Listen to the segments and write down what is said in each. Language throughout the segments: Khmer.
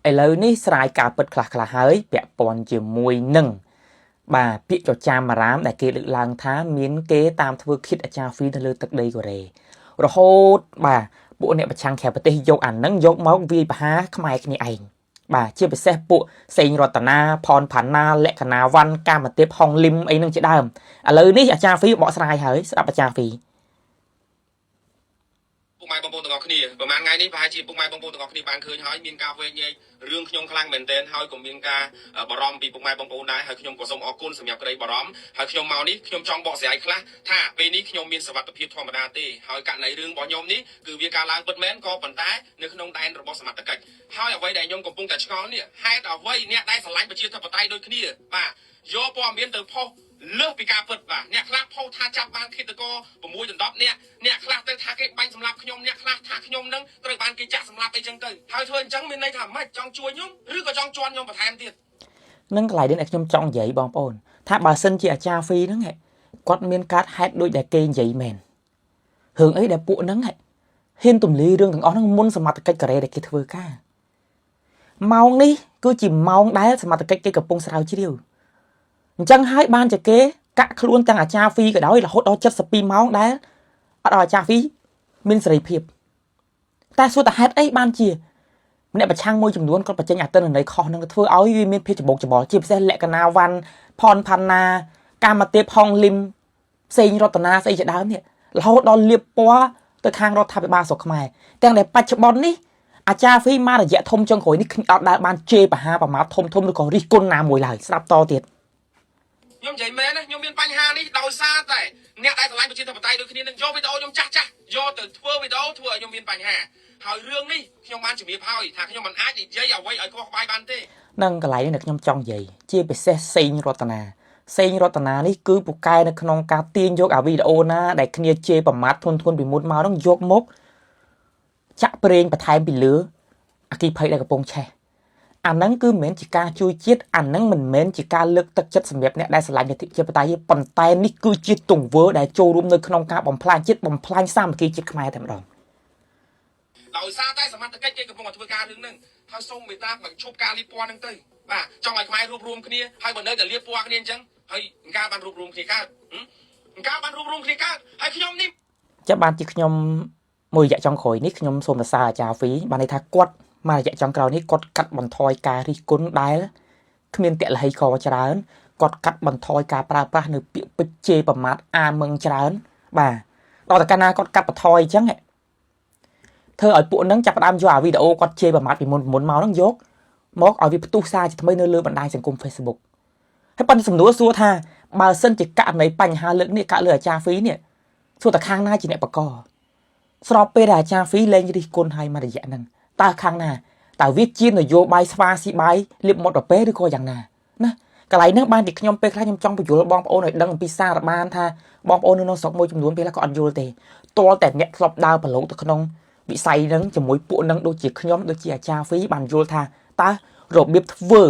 ឥឡូវនេះស្រាយការពិតខ្លះៗហើយពាក់ព័ន្ធជាមួយនឹងបាទពាក្យចចាមអារាមដែលគេលើកឡើងថាមានគេតាមធ្វើឃាតអាចារ្យហ្វីនៅលើទឹកដីកូរ៉េរហូតបាទពួកអ្នកប្រឆាំងក្រៅប្រទេសយកអានឹងយកមកវាយប្រហារខ្មែរគ្នាឯងបាទជាពិសេសពួកសេងរតនាផនផាណាលក្ខណាវ៉ាន់កាមទេពហុងលឹមអីនឹងជាដើមឥឡូវនេះអាចារ្យហ្វីបកស្រាយហើយស្ដាប់អាចារ្យហ្វីពុកម៉ែបងប្អូនទាំងអស់គ្នាប្រហែលថ្ងៃនេះប្រហែលជាពុកម៉ែបងប្អូនទាំងអស់គ្នាបានឃើញហើយមានការវែងញែករឿងខ្ញុំខ្លាំងមែនទែនហើយក៏មានការបារម្ភពីពុកម៉ែបងប្អូនដែរហើយខ្ញុំក៏សូមអរគុណសម្រាប់ក្តីបារម្ភហើយខ្ញុំមកនេះខ្ញុំចង់បកស្រាយខ្លះថាពេលនេះខ្ញុំមានសវត្ថភាពធម្មតាទេហើយករណីរឿងរបស់ខ្ញុំនេះគឺវាការឡើងពិតមែនក៏ប៉ុន្តែនៅក្នុងដែនរបស់សមត្ថកិច្ចហើយអ្វីដែលខ្ញុំកំពុងតែឆ្ងល់នេះហេតុអ្វីអ្នកដែលស្រឡាញ់ប្រជាធិបតេយ្យដូចគ្នាបាទយកព័ត៌មានទៅផុសលើសពីការពិតបាទអ្នកខ្លះផុសថាចាប់បានឃាតករ6ដណ្ដប់អ្នកខ្លះទៅថាគេបាញ់សម្លាប់ខ្ញុំអ្នកខ្លះថាខ្ញុំនឹងត្រូវបានគេចាក់សម្លាប់អីចឹងទៅហើយធ្វើអញ្ចឹងមានន័យថាម៉េចចង់ជួយខ្ញុំឬក៏ចង់ជន់ខ្ញុំបន្ថែមទៀតនឹងកន្លែងនេះខ្ញុំចង់និយាយបងប្អូនថាបើសិនជាអាចារ្យហ្វីហ្នឹងគាត់មានការហេតុដូចដែលគេនិយាយមែនរឿងអីដែលពួកហ្នឹងហ៊ានទម្លាយរឿងទាំងអស់ហ្នឹងមុនសមត្ថកិច្ចកូរ៉េដែលគេធ្វើការម៉ោងនេះគឺជាម៉ោងដែលសមត្ថកិច្ចគេកំពុងស្រាវជ្រាវអញ្ចឹងហើយបានជាគេកាក់ខ្លួនទាំងអាចារ្យហ្វីក៏ដោយរហូតដល់72ម៉ោងដែលអត់ឲ្យអាចារ្យហ្វីមានសេរីភាពតែសួរតាហេតុអីបានជាអ្នកប្រឆាំងមួយចំនួនគាត់បញ្ចេញអតិន័យខុសនឹងធ្វើឲ្យវាមានភាពច្បុកច្បល់ជាពិសេសលក្ខណាវ៉ាន់ផនផាណាកាមទេពហុងលឹមផ្សេងរតនាស្អីជាដើមនេះរហូតដល់លៀបពណ៌ទៅខាងរដ្ឋាភិបាលស្រុកខ្មែរទាំងដែលបច្ចុប្បន្ននេះអាចារ្យហ្វីមករយៈធំចុងក្រោយនេះអត់ដែលបានជេរបហាប្រមាថធំឬក៏រិះគន់ណាមួយឡើយស្ដាប់តទៀតខ្ញុំនិយាយមែនណាខ្ញុំមានបញ្ហានេះដោយសារតែអ្នកដែលឆ្លាញ់ប្រជាធិបតេយ្យដូចគ្នានឹងយកវីដេអូខ្ញុំចាស់យកទៅធ្វើវីដេអូធ្វើឲ្យខ្ញុំមានបញ្ហាហើយរឿងនេះខ្ញុំបានជំរាបហើយថាខ្ញុំមិនអាចនិយាយអ្វីឲ្យខុសក្បាយបានទេនឹងកន្លែងនេះខ្ញុំចង់និយាយជាពិសេសសេងរតនានេះគឺពូកែនៅក្នុងការទាញយកអាវីដេអូណាដែលគ្នាជេរប្រមាថធនពីមុនមកហ្នឹងយកមកចាក់ប្រេងបន្ថែមពីលើអគិភ័យដែលកំពុងឆេះអាហ្នឹងគឺមិនមែនជាការជួយជាតិអាហ្នឹងមិនមែនជាការលើកទឹកចិត្តសម្រាប់អ្នកដែលស្រឡាញ់លទ្ធិប្រជាធិបតេយ្យទេប៉ុន្តែនេះគឺជាទង្វើដែលចូលរួមនៅក្នុងការបំផ្លាញជាតិបំផ្លាញសាមគ្គីជាតិខ្មែរតែម្ដងដោយសារតែសមត្ថកិច្ចគេកំពុងតែធ្វើការរឿងហ្នឹងហើយសូមមេត្តាបញ្ឈប់ការលៀបពណ៌ហ្នឹងទៅបាទចង់ឲ្យខ្មែររួបរวมគ្នាហើយបើនៅតែលៀបពណ៌គ្នាអញ្ចឹងហើយការបានរួបរวมគ្នាកើតហើយខ្ញុំនេះចាំបានជាខ្ញុំមួយរយៈចុងក្រោយនេះខ្ញុំសូមសរសើរអាចារ្យហ្វីបានន័យថាគាត់មករយៈចុងក្រោយនេះគាត់កាត់បន្ថយការរិះគន់ដែលគ្មានតលហីកច្រើនគាត់កាត់បន្ថយការប្រើប្រាស់នៅពាក្យពេចន៍ជេរប្រមាថអាមឹងច្រើនបាទដល់តែកាលណាគាត់កាត់បន្ថយអញ្ចឹងធ្វើឲ្យពួកហ្នឹងចាប់ផ្ដើមយកអាវីដេអូគាត់ជេរប្រមាថពីមុនមកហ្នឹងយកមកឲ្យវាផ្ទុះសារជាថ្មីនៅលើបណ្ដាញសង្គម Facebook ហើយប៉ុន្តែសំណួរសួរថាបើសិនជាករណីបញ្ហាលើកនេះកើតលើអាចារ្យហ្វីនេះសួរតែខាងណាជាអ្នកបកស្របពេលដែលអាចារ្យហ្វីលែងរិះគន់ឲ្យមករយៈហ្នឹងតើខាងណាតើវាជានយោបាយស្វាស៊ីបាយលៀបមុតប្រពេឬក៏យ៉ាងណាណាកន្លែងហ្នឹងបានពីខ្ញុំពេលខ្លះខ្ញុំចង់បញ្យល់បងប្អូនឲ្យដឹងអំពីសារបានថាបងប្អូននៅក្នុងស្រុកមួយចំនួនពេលខ្លះក៏អត់យល់ទេទាល់តែអ្នកធ្លាប់ដើរប្រឡូកទៅក្នុងវិស័យហ្នឹងជាមួយពួកហ្នឹងដូចជាខ្ញុំដូចជាអាចារ្យហ្វីបានយល់ថាតើរបៀបធ្វើ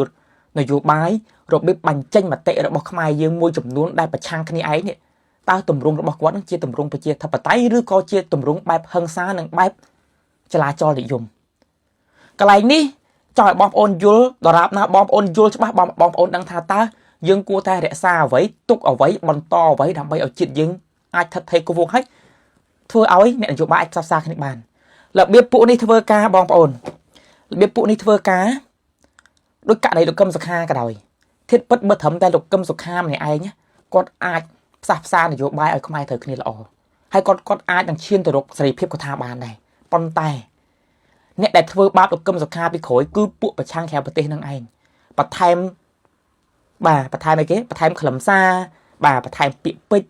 នយោបាយរបៀបបញ្ចេញមតិរបស់ខ្មែរយើងមួយចំនួនដែលប្រឆាំងគ្នាឯងនេះតើទម្រង់របស់គាត់នឹងជាទម្រង់ប្រជាធិបតេយ្យឬក៏ជាទម្រង់បែបហិង្សានិងបែបចលាចលនិយមកន្លែងនេះចង់ឲ្យបងប្អូនយល់ដរាបណាបងប្អូនយល់ច្បាស់បងប្អូនដឹងថាតើយើងគួរតែរក្សាអ្វីទុកអ្វីបន្តអ្វីដើម្បីឲ្យជាតិយើងអាចថិតថេរគង់វង្សហើយធ្វើឲ្យអ្នកនយោបាយអាចផ្សព្វផ្សាយគ្នាបានរបៀបពួកនេះធ្វើការបងប្អូនរបៀបពួកនេះធ្វើការដោយករណីលោកកឹមសុខាក៏ដោយធៀបពិតបើត្រឹមតែលោកកឹមសុខាម្នាក់ឯងគាត់អាចផ្សះផ្សានយោបាយឲ្យខ្មែរត្រូវគ្នាល្អហើយគាត់អាចនឹងឈានទៅរកសេរីភាពក៏ថាបានដែរប៉ុន្តែអ្នកដែលធ្វើបាបលោកកឹមសុខាពីក្រោយគឺពួកប្រឆាំងក្រៅប្រទេសនឹងឯងបន្ថែមអីគេបន្ថែមខ្លឹមសារបន្ថែមពាក្យពេចន៍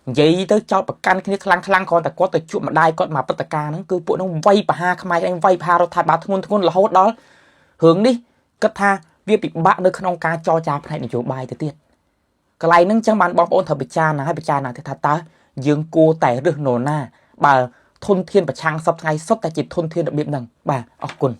និយាយទៅចោតប្រកាន់គ្នាខ្លាំងគ្រាន់តែគាត់ទៅជួបម្ដាយគាត់មកព្រឹត្តិការណ៍ហ្នឹងគឺពួកហ្នឹងវាយប្រហារខ្មែរឯងវាយប្រហាររដ្ឋាភិបាលធ្ងន់រហូតដល់រឿងនេះគិតថាវាពិបាកនៅក្នុងការចរចាផ្នែកនយោបាយទៅទៀតកន្លែងហ្នឹងចឹងបានបងប្អូនត្រូវពិចារណាទៅថាតើយើងគួរតែរើសនរណាបើធនធានប្រឆាំងសពថ្ងៃសុទ្ធតែជាធនធានរបៀបហ្នឹងបាទអរគុណ